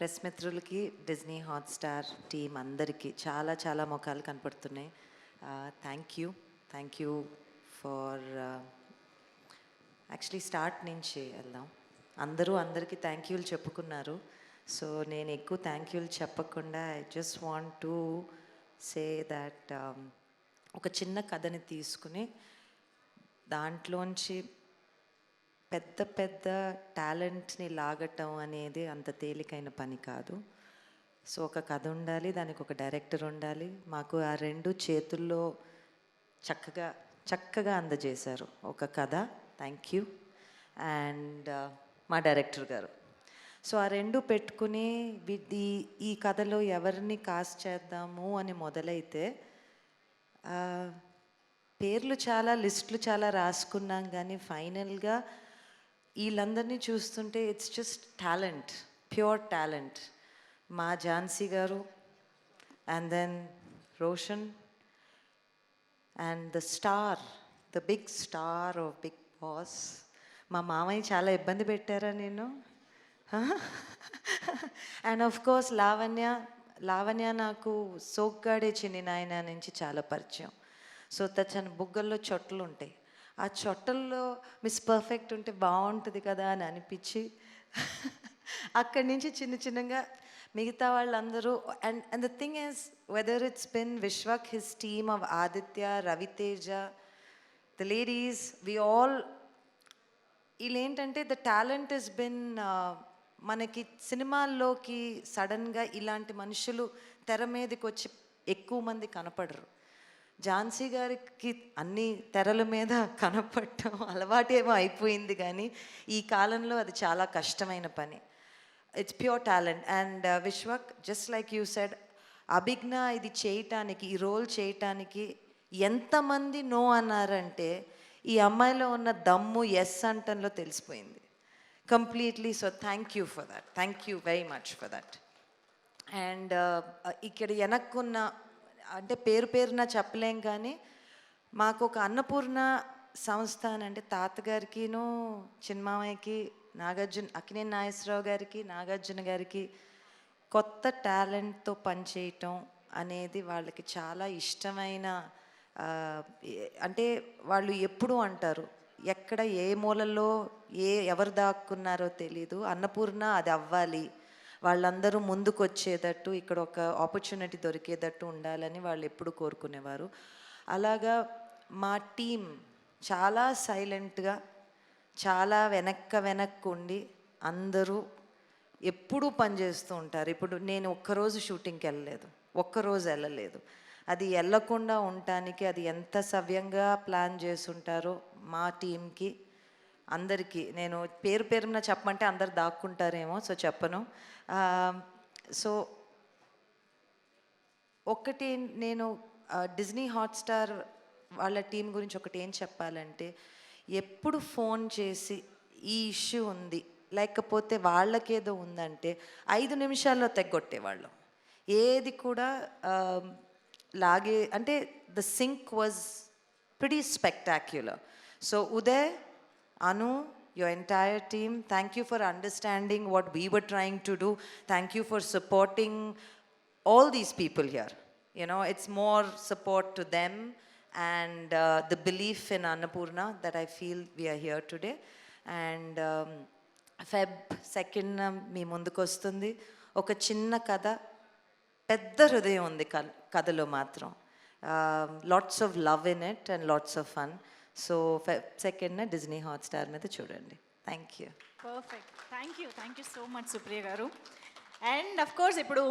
Press మిత్రులకి, Disney Hotstar team అందరికీ చాలా చాలా మొఖాలు కనపడుతున్నాయి. Thank you for actually start నుంచి వెళ్దాం. అందరికీ థ్యాంక్ యూలు చెప్పుకున్నారు. సో నేను ఎక్కువ థ్యాంక్ యూలు చెప్పకుండా I just want to say that ఒక చిన్న కథని తీసుకుని దాంట్లోంచి పెద్ద పెద్ద టాలెంట్ని లాగటం అనేది అంత తేలికైన పని కాదు. సో ఒక కథ ఉండాలి, దానికి ఒక డైరెక్టర్ ఉండాలి. మాకు ఆ రెండు చేతుల్లో చక్కగా అందజేశారు. ఒక కథ, థ్యాంక్ యూ, అండ్ మా డైరెక్టర్ గారు. సో ఆ రెండు పెట్టుకుని ఈ కథలో ఎవరిని కాస్ట్ చేద్దాము అని మొదలైతే పేర్లు చాలా, లిస్టులు చాలా రాసుకున్నాం. కానీ ఫైనల్గా వీళ్ళందరినీ చూస్తుంటే it's just talent, pure talent. మా ఝాన్సీ గారు, and then Roshan, and the big star of Bigg Boss. మా మామయ్య చాలా ఇబ్బంది పెట్టారా నేను? అండ్ ఆఫ్ కోర్స్ లావణ్య నాకు సోగ్గాడే చిన్ని నాయన నుంచి చాలా పరిచయం. సో తన బుగ్గల్లో చొట్టలు ఉంటాయి. ఆ చొట్టల్లో మిస్ పర్ఫెక్ట్ ఉంటే బాగుంటుంది కదా అని అనిపించి అక్కడి నుంచి చిన్నగా మిగతా వాళ్ళందరూ. And the thing is, whether it's been Vishwak, his team of Aditya, Raviteja, the ladies, వీళ్ళేంటంటే ద టాలెంట్ ఇస్ బిన్, మనకి సినిమాల్లోకి సడన్గా ఇలాంటి మనుషులు తెర మీదకి వచ్చి ఎక్కువ మంది కనపడరు. ఝాన్సీ గారికి అన్ని తెరల మీద కనపడటం అలవాటేమో అయిపోయింది, కానీ ఈ కాలంలో అది చాలా కష్టమైన పని. It's pure talent. And Vishwak, just like you said, Abhigna ఇది చేయటానికి, ఈ రోల్ చేయటానికి ఎంతమంది నో అన్నారంటే ఈ అమ్మాయిలో ఉన్న దమ్ము ఎస్ అంటంలో తెలిసిపోయింది completely. So thank you for that, thank you very much for that. And ఇక్కడ వెనక్కున్న, అంటే పేరున చెప్పలేం, కానీ మాకు ఒక అన్నపూర్ణ సంస్థ అని, అంటే తాతగారికిను, చిన్నమామయ్యకి, అక్కినేని నాగేశ్వరరావు గారికి, నాగార్జున గారికి కొత్త టాలెంట్తో పనిచేయటం అనేది వాళ్ళకి చాలా ఇష్టమైన. అంటే వాళ్ళు ఎప్పుడూ అంటారు, ఎక్కడ ఏ మూలలో ఎవరు దాక్కున్నారో తెలీదు, అన్నపూర్ణ అది అవ్వాలి, వాళ్ళందరూ ముందుకు వచ్చేటట్టు, ఇక్కడ ఒక ఆపర్చునిటీ దొరికేటట్టు ఉండాలని వాళ్ళు ఎప్పుడు కోరుకునేవారు. అలాగా మా టీం చాలా సైలెంట్గా, చాలా వెనక్కు ఉండి అందరూ ఎప్పుడూ పనిచేస్తూ ఉంటారు. ఇప్పుడు నేను ఒక్కరోజు షూటింగ్కి వెళ్ళలేదు. అది వెళ్ళకుండా ఉండటానికి అది ఎంత సవ్యంగా ప్లాన్ చేసుంటారో మా టీంకి అందరికీ. నేను పేరున చెప్పమంటే అందరు దాక్కుంటారేమో, సో చెప్పను. సో ఒకటి నేను డిజ్నీ హాట్‌స్టార్ వాళ్ళ టీం గురించి ఒకటి ఏం చెప్పాలంటే, ఎప్పుడు ఫోన్ చేసి ఈ ఇష్యూ ఉంది, లేకపోతే వాళ్ళకేదో ఉందంటే 5 నిమిషాల్లో తెగొట్టేవాళ్ళం. ఏది కూడా అంటే the sync was pretty spectacular. So Uday, Anu, your entire team, thank you for understanding what we were trying to do. Thank you for supporting all these people here. You know, it's more support to them and the belief in Annapurna that I feel we are here today. And Feb 2nd మీ ముందుకు వస్తుంది ఒక చిన్న కథ. పెద్ద హృదయం ఉంది కథలో మాత్రం. Lots of love in it and lots of fun. So Feb 2nd Disney Hotstar మీద చూడండి. Thank you. Perfect. Thank you so much Supriya garu. And of course ఇప్పుడు